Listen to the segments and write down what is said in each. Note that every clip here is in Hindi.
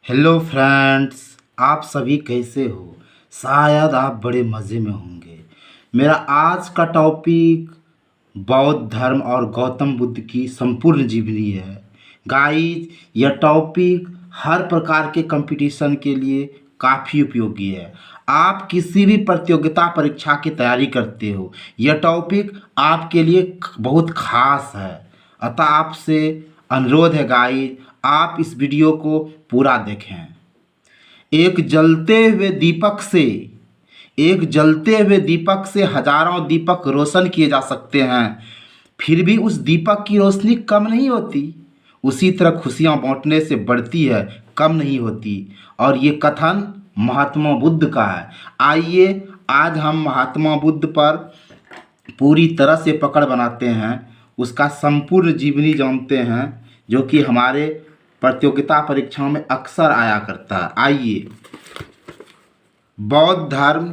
Hello friends. आप सभी कैसे हो? शायद आप बड़े मज़े में होंगे। मेरा आज का टॉपिक बौद्ध धर्म और गौतम बुद्ध की संपूर्ण जीवनी है। गाइस, यह टॉपिक हर प्रकार के कंपटीशन के लिए काफ़ी उपयोगी है। आप किसी भी प्रतियोगिता परीक्षा की तैयारी करते हो, यह टॉपिक आपके लिए बहुत खास है। अतः आपसे अनुरोध है गाइस, आप इस वीडियो को पूरा देखें। एक जलते हुए दीपक से एक जलते हुए दीपक से हजारों दीपक रोशन किए जा सकते हैं, फिर भी उस दीपक की रोशनी कम नहीं होती। उसी तरह खुशियां बांटने से बढ़ती है, कम नहीं होती। और ये कथन महात्मा बुद्ध का है। आइए आज हम महात्मा बुद्ध पर पूरी तरह से पकड़ बनाते हैं, उसका संपूर्ण जीवनी जानते हैं, जो कि हमारे प्रतियोगिता परीक्षाओं में अक्सर आया करता है। आइए, बौद्ध धर्म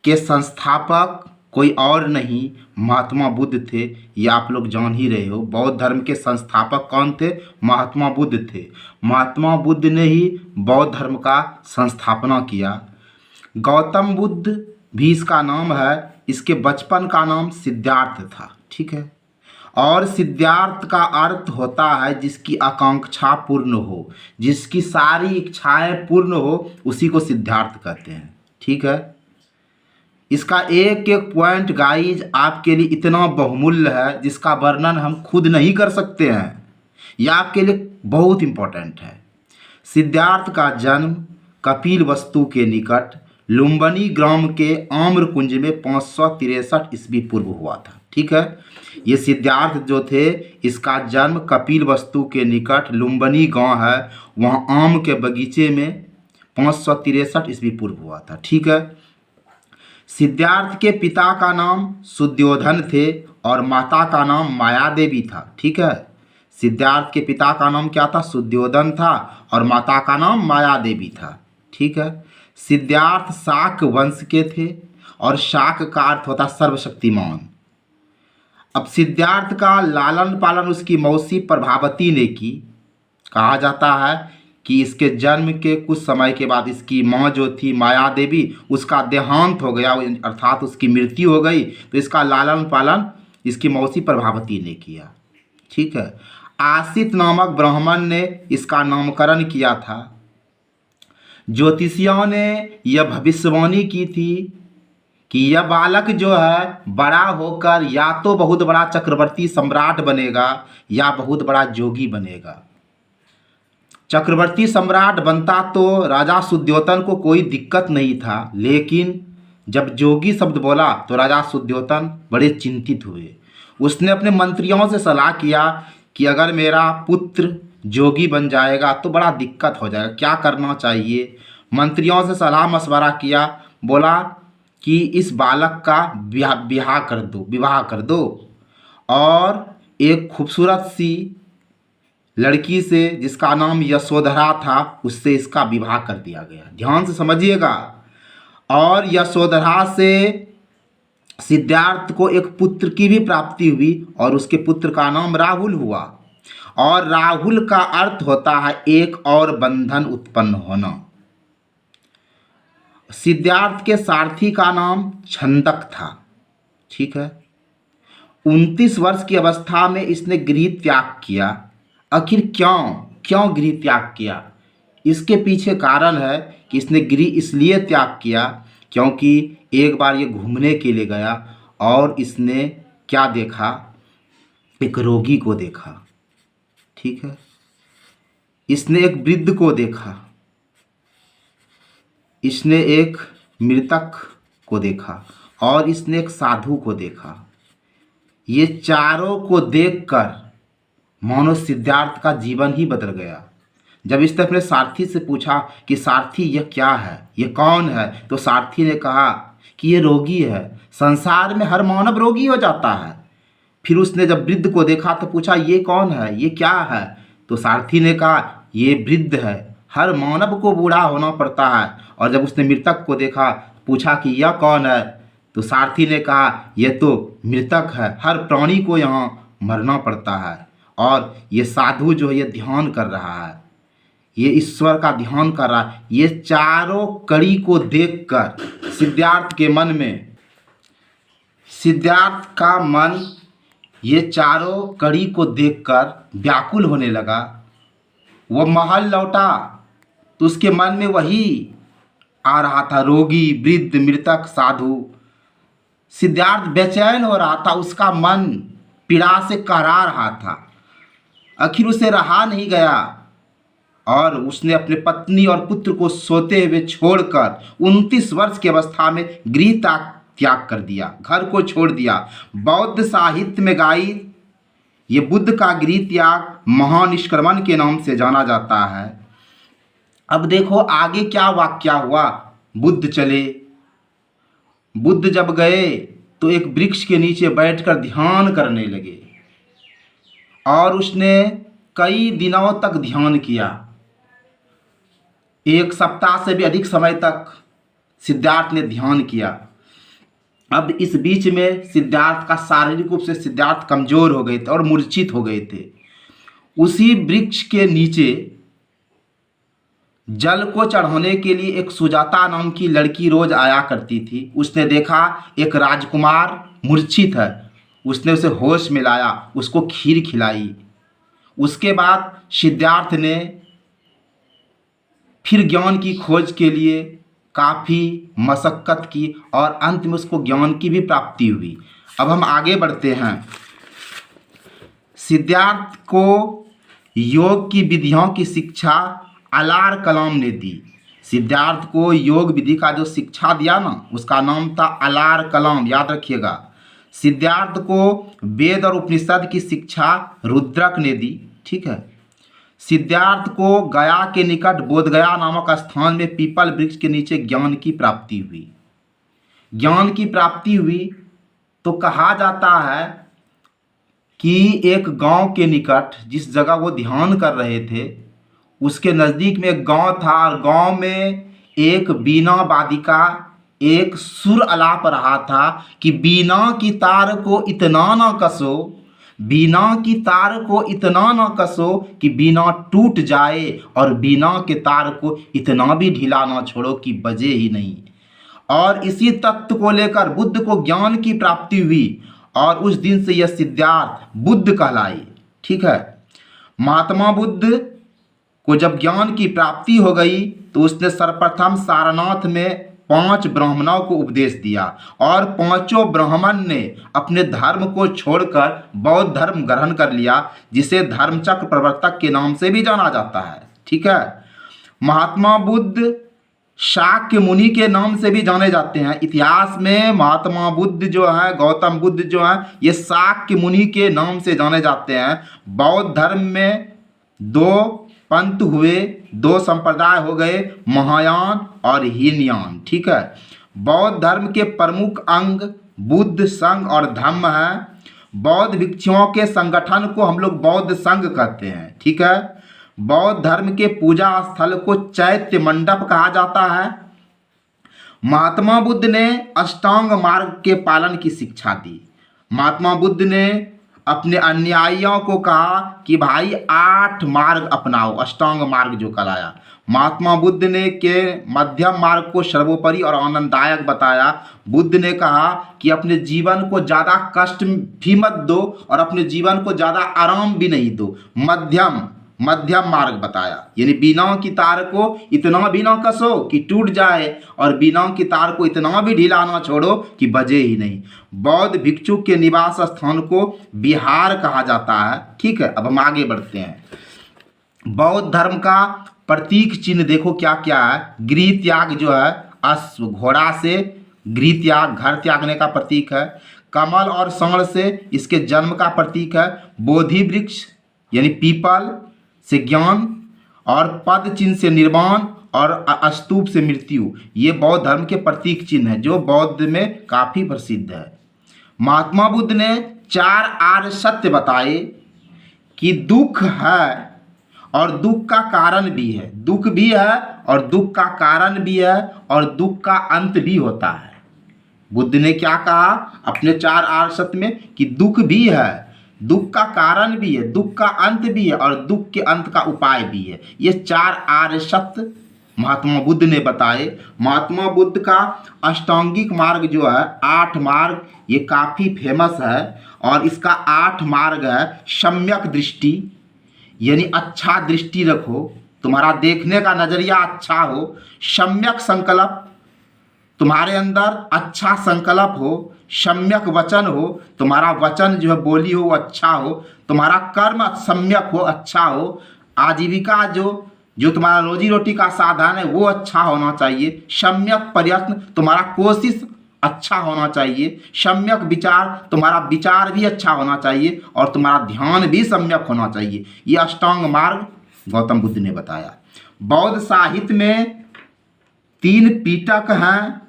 के संस्थापक कोई और नहीं महात्मा बुद्ध थे। ये आप लोग जान ही रहे हो। बौद्ध धर्म के संस्थापक कौन थे? महात्मा बुद्ध थे। महात्मा बुद्ध ने ही बौद्ध धर्म का संस्थापना किया। गौतम बुद्ध भी इसका नाम है। इसके बचपन का नाम सिद्धार्थ था, ठीक है। और सिद्धार्थ का अर्थ होता है जिसकी आकांक्षा पूर्ण हो, जिसकी सारी इच्छाएं पूर्ण हो, उसी को सिद्धार्थ कहते हैं, ठीक है। इसका एक एक पॉइंट गाइज आपके लिए इतना बहुमूल्य है जिसका वर्णन हम खुद नहीं कर सकते हैं। यह आपके लिए बहुत इंपॉर्टेंट है। सिद्धार्थ का जन्म कपिल वस्तु के निकट लुम्बिनी ग्राम के आम्रकुंज में 563 ईस्वी पूर्व हुआ था, ठीक है। ये सिद्धार्थ जो थे, इसका जन्म कपिल वस्तु के निकट लुम्बिनी गांव है, वहाँ आम के बगीचे में 563 ईस्वी पूर्व हुआ था, ठीक है। सिद्धार्थ के पिता का नाम सुद्योधन थे और माता का नाम माया देवी था, ठीक है। सिद्धार्थ के पिता का नाम क्या था? सुद्योधन था और माता का नाम माया देवी था, ठीक है। सिद्धार्थ शाक वंश के थे और शाक का अर्थ होता सर्वशक्तिमान। अब सिद्धार्थ का लालन पालन उसकी मौसी प्रभावती ने की। कहा जाता है कि इसके जन्म के कुछ समय के बाद इसकी माँ जो थी माया देवी, उसका देहांत हो गया, अर्थात उसकी मृत्यु हो गई। तो इसका लालन पालन इसकी मौसी प्रभावती ने किया, ठीक है। आसित नामक ब्राह्मण ने इसका नामकरण किया था। ज्योतिषियों ने यह भविष्यवाणी की थी कि यह बालक जो है बड़ा होकर या तो बहुत बड़ा चक्रवर्ती सम्राट बनेगा या बहुत बड़ा जोगी बनेगा। चक्रवर्ती सम्राट बनता तो राजा सुद्योधन को कोई दिक्कत नहीं था, लेकिन जब जोगी शब्द बोला तो राजा सुद्योधन बड़े चिंतित हुए। उसने अपने मंत्रियों से सलाह किया कि अगर मेरा पुत्र जोगी बन जाएगा तो बड़ा दिक्कत हो जाएगा, क्या करना चाहिए। मंत्रियों से सलाह मशवरा किया, बोला कि इस बालक का विवाह कर दो और एक खूबसूरत सी लड़की से जिसका नाम यशोधरा था उससे इसका विवाह कर दिया गया। ध्यान से समझिएगा। और यशोधरा से सिद्धार्थ को एक पुत्र की भी प्राप्ति हुई और उसके पुत्र का नाम राहुल हुआ। और राहुल का अर्थ होता है एक और बंधन उत्पन्न होना। सिद्धार्थ के सारथी का नाम छंदक था, ठीक है। 29 वर्ष की अवस्था में इसने गृह त्याग किया। आखिर क्यों गृह त्याग किया? इसके पीछे कारण है कि इसने गृह इसलिए त्याग किया क्योंकि एक बार ये घूमने के लिए गया और इसने क्या देखा? एक रोगी को देखा, ठीक है। इसने एक वृद्ध को देखा, इसने एक मृतक को देखा और इसने एक साधु को देखा। ये चारों को देखकर मानो सिद्धार्थ का जीवन ही बदल गया। जब इसने अपने सारथी से पूछा कि सारथी यह क्या है, ये कौन है, तो सारथी ने कहा कि ये रोगी है। संसार में हर मानव रोगी हो जाता है। फिर उसने जब वृद्ध को देखा तो पूछा ये कौन है, ये क्या है, तो सारथी ने कहा ये वृद्ध है। हर मानव को बूढ़ा होना पड़ता है। और जब उसने मृतक को देखा, पूछा कि यह कौन है, तो सारथी ने कहा यह तो मृतक है। हर प्राणी को यहाँ मरना पड़ता है। और ये साधु जो है ये ध्यान कर रहा है। ये ईश्वर का ध्यान कर रहा है। ये चारों कड़ी को देखकर सिद्धार्थ के मन में, सिद्धार्थ का मन ये चारों कड़ी को देखकर व्याकुल होने लगा। वो महल लौटा तो उसके मन में वही आ रहा था, रोगी, वृद्ध, मृतक, साधु। सिद्धार्थ बेचैन हो रहा था, उसका मन पीड़ा से कहरा रहा था। आखिर उसे रहा नहीं गया और उसने अपने पत्नी और पुत्र को सोते हुए छोड़कर 29 वर्ष की अवस्था में गृह त्याग कर दिया, घर को छोड़ दिया। बौद्ध साहित्य में गाई ये बुद्ध का गृह त्याग महानिष्क्रमण के नाम से जाना जाता है। अब देखो आगे क्या वाक्या हुआ। बुद्ध चले। बुद्ध जब गए तो एक वृक्ष के नीचे बैठकर ध्यान करने लगे और उसने कई दिनों तक ध्यान किया। 1 सप्ताह से भी अधिक समय तक सिद्धार्थ ने ध्यान किया। अब इस बीच में सिद्धार्थ का शारीरिक रूप से सिद्धार्थ कमजोर हो गए थे और मूर्छित हो गए थे। उसी वृक्ष के नीचे जल को चढ़ाने के लिए एक सुजाता नाम की लड़की रोज आया करती थी। उसने देखा एक राजकुमार मूर्छित है, उसने उसे होश में लाया, उसको खीर खिलाई। उसके बाद सिद्धार्थ ने फिर ज्ञान की खोज के लिए काफ़ी मशक्क़त की और अंत में उसको ज्ञान की भी प्राप्ति हुई। अब हम आगे बढ़ते हैं। सिद्धार्थ को योग की विधियों की शिक्षा अलार कलाम ने दी। सिद्धार्थ को योग विधि का जो शिक्षा दिया ना, उसका नाम था अलार कलाम, याद रखिएगा। सिद्धार्थ को वेद और उपनिषद की शिक्षा रुद्रक ने दी, ठीक है। सिद्धार्थ को गया के निकट बोधगया नामक स्थान में पीपल वृक्ष के नीचे ज्ञान की प्राप्ति हुई। ज्ञान की प्राप्ति हुई तो कहा जाता है कि एक गांव के निकट, जिस जगह वो ध्यान कर रहे थे उसके नज़दीक में एक गांव था और गांव में एक बीना वादिका एक सुर अलाप रहा था कि बीना की तार को इतना न कसो, बीना की तार को इतना न कसो कि बीना टूट जाए और बीना के तार को इतना भी ढीला न छोड़ो कि बजे ही नहीं। और इसी तत्व को लेकर बुद्ध को ज्ञान की प्राप्ति हुई और उस दिन से यह सिद्धार्थ बुद्ध कहलाई, ठीक है। महात्मा बुद्ध को जब ज्ञान की प्राप्ति हो गई तो उसने सर्वप्रथम सारनाथ में 5 ब्राह्मणों को उपदेश दिया और 5 ब्राह्मण ने अपने धर्म को छोड़कर बौद्ध धर्म ग्रहण कर लिया, जिसे धर्मचक्र प्रवर्तक के नाम से भी जाना जाता है, ठीक है। महात्मा बुद्ध शाक्य मुनि के नाम से भी जाने जाते हैं। इतिहास में महात्मा बुद्ध जो है, गौतम बुद्ध जो है, ये शाक्य मुनि के नाम से जाने जाते हैं। बौद्ध धर्म में 2 पंथ हुए, 2 संप्रदाय हो गए, महायान और हीनयान, ठीक है। बौद्ध धर्म के प्रमुख अंग बुद्ध संघ और धम्म है। बौद्ध भिक्षुओं के संगठन को हम लोग बौद्ध संघ कहते हैं, ठीक है। बौद्ध धर्म के पूजा स्थल को चैत्य मंडप कहा जाता है। महात्मा बुद्ध ने अष्टांग मार्ग के पालन की शिक्षा दी। महात्मा बुद्ध ने अपने अनुयायियों को कहा कि भाई 8 मार्ग अपनाओ, अष्टांग मार्ग जो कहलाया। महात्मा बुद्ध ने के मध्यम मार्ग को सर्वोपरि और आनंददायक बताया। बुद्ध ने कहा कि अपने जीवन को ज़्यादा कष्ट भी मत दो और अपने जीवन को ज़्यादा आराम भी नहीं दो, मध्यम मार्ग बताया। यानी बीना की तार को इतना भी ना कसो कि टूट जाए और बीना की तार को इतना भी ढीला ना छोड़ो कि बजे ही नहीं। बौद्ध भिक्षु के निवास स्थान को विहार कहा जाता है, ठीक है। अब हम आगे बढ़ते हैं। बौद्ध धर्म का प्रतीक चिन्ह देखो क्या क्या है। गृह त्याग जो है, अश्व घोड़ा से गृह त्याग, घर त्यागने का प्रतीक है। कमल और सांड से इसके जन्म का प्रतीक है। बोधि वृक्ष यानी पीपल से ज्ञान और पद चिन्ह से निर्वाण और स्तूप से मृत्यु, ये बौद्ध धर्म के प्रतीक चिन्ह है जो बौद्ध में काफ़ी प्रसिद्ध है। महात्मा बुद्ध ने 4 आर्य सत्य बताए कि दुख है और दुख का कारण भी है, दुख भी है और दुख का कारण भी है और दुख का अंत भी होता है। बुद्ध ने क्या कहा अपने 4 आर्य सत्य में कि दुख भी है, दुख का कारण भी है, दुख का अंत भी है और दुख के अंत का उपाय भी है। ये 4 आर्य सत्य महात्मा बुद्ध ने बताए। महात्मा बुद्ध का अष्टांगिक मार्ग जो है 8 मार्ग, ये काफ़ी फेमस है और इसका 8 मार्ग है सम्यक दृष्टि, यानी अच्छा दृष्टि रखो, तुम्हारा देखने का नज़रिया अच्छा हो। सम्यक संकल्प, तुम्हारे अंदर अच्छा संकल्प हो। सम्यक वचन हो, तुम्हारा वचन जो है बोली हो वो अच्छा हो। तुम्हारा कर्म सम्यक हो, अच्छा हो। आजीविका जो जो तुम्हारा रोजी रोटी का साधन है वो अच्छा होना चाहिए। सम्यक प्रयत्न, तुम्हारा कोशिश अच्छा होना चाहिए। सम्यक विचार, तुम्हारा विचार भी अच्छा होना चाहिए और तुम्हारा ध्यान भी सम्यक होना चाहिए। ये अष्टांग मार्ग गौतम बुद्ध ने बताया। बौद्ध साहित्य में 3 पीटक हैं,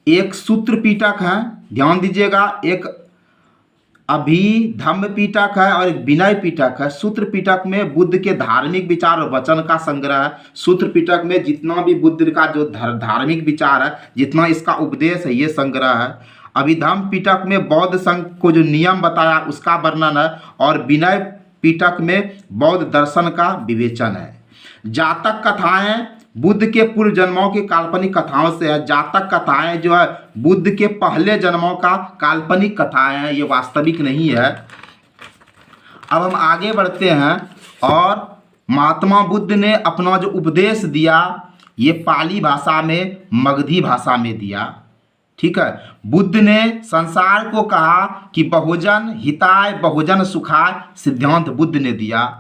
एक सूत्र पीटक है, ध्यान दीजिएगा, एक अभिधम्म पीटक है और एक विनय पीटक है। सूत्र पीटक में बुद्ध के धार्मिक विचार और वचन का संग्रह है। सूत्र पीटक में जितना भी बुद्ध का जो धार्मिक विचार है, जितना इसका उपदेश है, ये संग्रह है। अभिधम्म पीटक में बौद्ध संघ को जो नियम बताया उसका वर्णन है और विनय पीटक में बौद्ध दर्शन का विवेचन है। जातक कथाएं बुद्ध के पूर्व जन्मों की काल्पनिक कथाओं से है। जातक कथाएं जो है बुद्ध के पहले जन्मों का काल्पनिक कथाएं हैं, ये वास्तविक नहीं है। अब हम आगे बढ़ते हैं और महात्मा बुद्ध ने अपना जो उपदेश दिया ये पाली भाषा में, मगधी भाषा में दिया। ठीक है, बुद्ध ने संसार को कहा कि बहुजन हिताय बहुजन सुखाय सिद्धांत बुद्ध ने दिया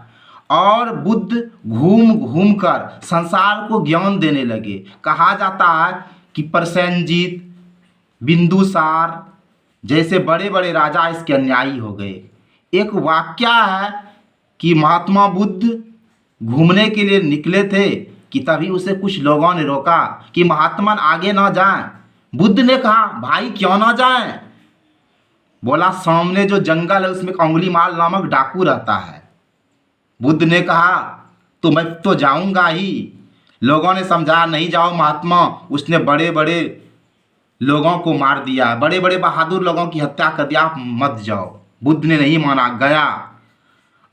और बुद्ध घूम घूम कर संसार को ज्ञान देने लगे। कहा जाता है कि प्रसेनजीत, बिंदुसार जैसे बड़े बड़े राजा इसके अन्यायी हो गए। एक वाक्य है कि महात्मा बुद्ध घूमने के लिए निकले थे कि तभी उसे कुछ लोगों ने रोका कि महात्मा आगे ना जाएं। बुद्ध ने कहा भाई क्यों ना जाएं? बोला सामने जो जंगल है उसमें अंगुलीमाल नामक डाकू रहता है। बुद्ध ने कहा तो मैं तो जाऊंगा ही। लोगों ने समझाया नहीं जाओ महात्मा, उसने बड़े बड़े लोगों को मार दिया, बड़े बड़े बहादुर लोगों की हत्या कर दिया, आप मत जाओ। बुद्ध ने नहीं माना, गया।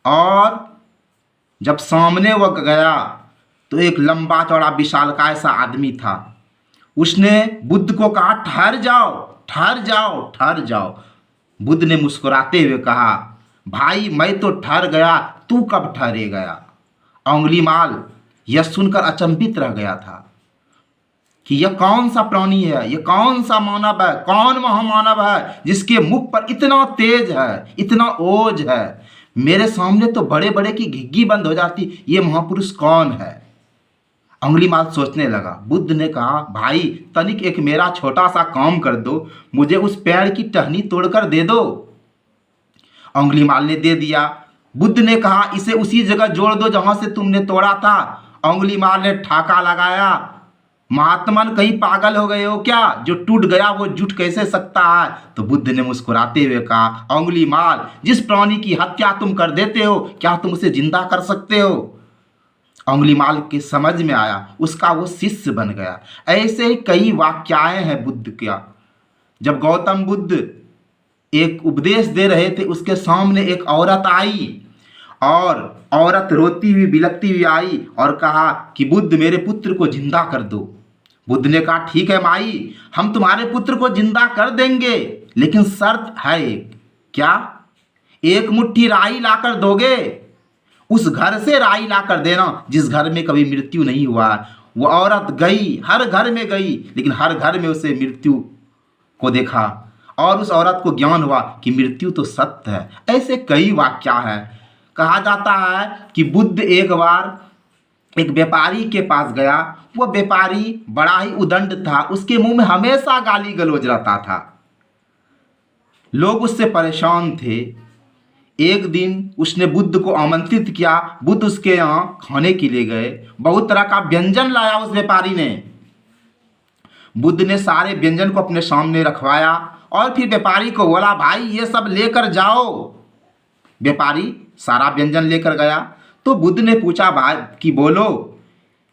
और जब सामने वह गया तो एक लंबा चौड़ा विशालकाय सा आदमी था। उसने बुद्ध को कहा ठहर जाओ, ठहर जाओ, ठहर जाओ। बुद्ध ने मुस्कुराते हुए कहा भाई मैं तो ठहर गया, तू कब ठहरे गया? अंगुलीमाल यह सुनकर अचंभित रह गया था कि यह कौन सा प्राणी है, यह कौन सा मानव है, कौन महामानव है जिसके मुख पर इतना तेज है, इतना ओज है। मेरे सामने तो बड़े बड़े की घिग्गी बंद हो जाती, ये महापुरुष कौन है? अंगुलीमाल सोचने लगा। बुद्ध ने कहा भाई तनिक एक मेरा छोटा सा काम कर दो, मुझे उस पेड़ की टहनी तोड़कर दे दो। अंगुलीमाल ने दे दिया। बुद्ध ने कहा इसे उसी जगह जोड़ दो जहां से तुमने तोड़ा था। अंगुलीमाल ने ठाका लगाया, महात्मन कहीं पागल हो गए हो क्या? जो टूट गया वो जुट कैसे सकता है? तो बुद्ध ने मुस्कुराते हुए कहा अंगुलीमाल जिस प्राणी की हत्या तुम कर देते हो क्या तुम उसे जिंदा कर सकते हो? अंगुलीमाल के समझ में आया, उसका वो शिष्य बन गया। ऐसे ही कई वाक्याएं हैं बुद्ध का। जब गौतम बुद्ध एक उपदेश दे रहे थे उसके सामने एक औरत आई और औरत रोती हुई बिलखती हुई आई और कहा कि बुद्ध मेरे पुत्र को जिंदा कर दो। बुद्ध ने कहा ठीक है माई, हम तुम्हारे पुत्र को जिंदा कर देंगे, लेकिन शर्त है एक। क्या? एक मुट्ठी राई लाकर दोगे, उस घर से राई लाकर देना जिस घर में कभी मृत्यु नहीं हुआ। वो औरत गई, हर घर में गई, लेकिन हर घर में उसे मृत्यु को देखा और उस औरत को ज्ञान हुआ कि मृत्यु तो सत्य है। ऐसे कई वाक्य हैं। कहा जाता है कि बुद्ध एक बार एक व्यापारी के पास गया। वह व्यापारी बड़ा ही उदंड था, उसके मुंह में हमेशा गाली गलौज रहता था, लोग उससे परेशान थे। एक दिन उसने बुद्ध को आमंत्रित किया। बुद्ध उसके यहाँ खाने के लिए गए। बहुत तरह का व्यंजन लाया उस व्यापारी ने। बुद्ध ने सारे व्यंजन को अपने सामने रखवाया और फिर व्यापारी को बोला भाई ये सब लेकर जाओ। व्यापारी सारा व्यंजन लेकर गया तो बुद्ध ने पूछा भाई कि बोलो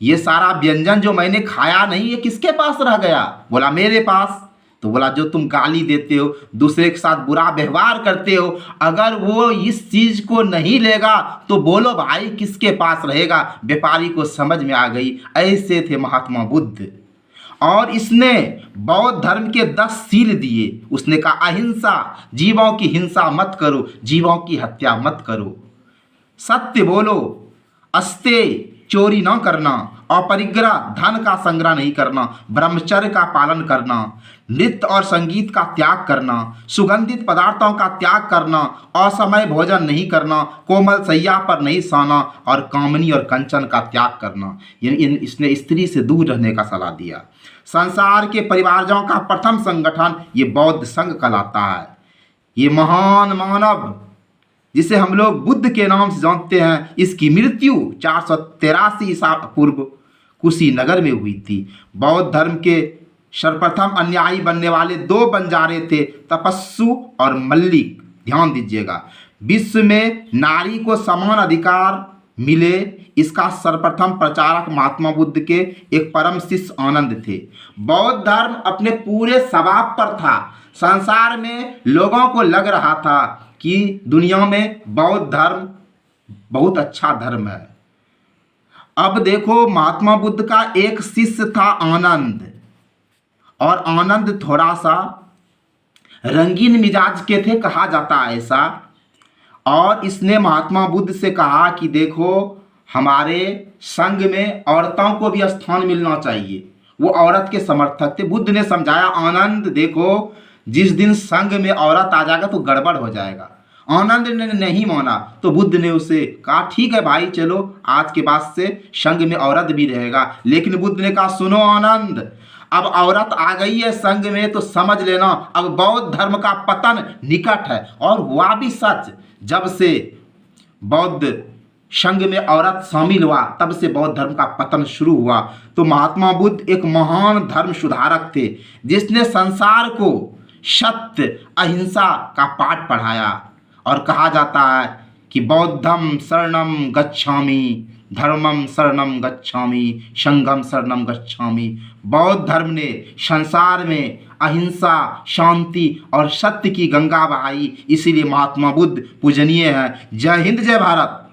ये सारा व्यंजन जो मैंने खाया नहीं ये किसके पास रह गया? बोला मेरे पास। तो बोला जो तुम गाली देते हो, दूसरे के साथ बुरा व्यवहार करते हो, अगर वो इस चीज को नहीं लेगा तो बोलो भाई किसके पास रहेगा। व्यापारी को समझ में आ गई। ऐसे थे महात्मा बुद्ध। और इसने बौद्ध धर्म के 10 सील दिए। उसने कहा अहिंसा, जीवों की हिंसा मत करो, जीवों की हत्या मत करो, सत्य बोलो, अस्तेय चोरी न करना, अपरिग्रह धन का संग्रह नहीं करना, ब्रह्मचर्य का पालन करना, नृत्य और संगीत का त्याग करना, सुगंधित पदार्थों का त्याग करना, असमय भोजन नहीं करना, कोमल सैया पर नहीं सोना और कामनी और कंचन का त्याग करना। इसने स्त्री से दूर रहने का सलाह दिया। संसार के परिवारजों का प्रथम संगठन ये बौद्ध संघ कहलाता है। ये महान मानव जिसे हम लोग बुद्ध के नाम से जानते हैं, इसकी मृत्यु 483 ईसा पूर्व कुशीनगर में हुई थी। बौद्ध धर्म के सर्वप्रथम अनुयायी बनने वाले 2 बंजारे थे, तपस्सु और मल्लिक। ध्यान दीजिएगा, विश्व में नारी को समान अधिकार मिले, इसका सर्वप्रथम प्रचारक महात्मा बुद्ध के एक परम शिष्य आनंद थे। बौद्ध धर्म अपने पूरे स्वभाव पर था। संसार में लोगों को लग रहा था कि दुनिया में बौद्ध धर्म बहुत अच्छा धर्म है। अब देखो, महात्मा बुद्ध का एक शिष्य था आनंद, और आनंद थोड़ा सा रंगीन मिजाज के थे, कहा जाता है ऐसा। और इसने महात्मा बुद्ध से कहा कि देखो, हमारे संघ में औरतों को भी स्थान मिलना चाहिए। वो औरत के समर्थक थे। बुद्ध ने समझाया, आनंद देखो, जिस दिन संघ में औरत आ जाएगा तो गड़बड़ हो जाएगा। आनंद ने नहीं माना तो बुद्ध ने उसे कहा ठीक है भाई, चलो आज के बाद से संघ में औरत भी रहेगा। लेकिन बुद्ध ने कहा सुनो आनंद, अब औरत आ गई है संघ में तो समझ लेना अब बौद्ध धर्म का पतन निकट है। और हुआ भी सच। जब से बौद्ध संघ में औरत शामिल हुआ तब से बौद्ध धर्म का पतन शुरू हुआ। तो महात्मा बुद्ध एक महान धर्म सुधारक थे, जिसने संसार को सत्य अहिंसा का पाठ पढ़ाया। और कहा जाता है कि बौद्धम शरणम गच्छामि, धर्मम शरणम गच्छामि, संघम शरणम गच्छामि। बौद्ध धर्म ने संसार में अहिंसा, शांति और सत्य की गंगा बहाई। इसीलिए महात्मा बुद्ध पूजनीय है। जय हिंद, जय भारत।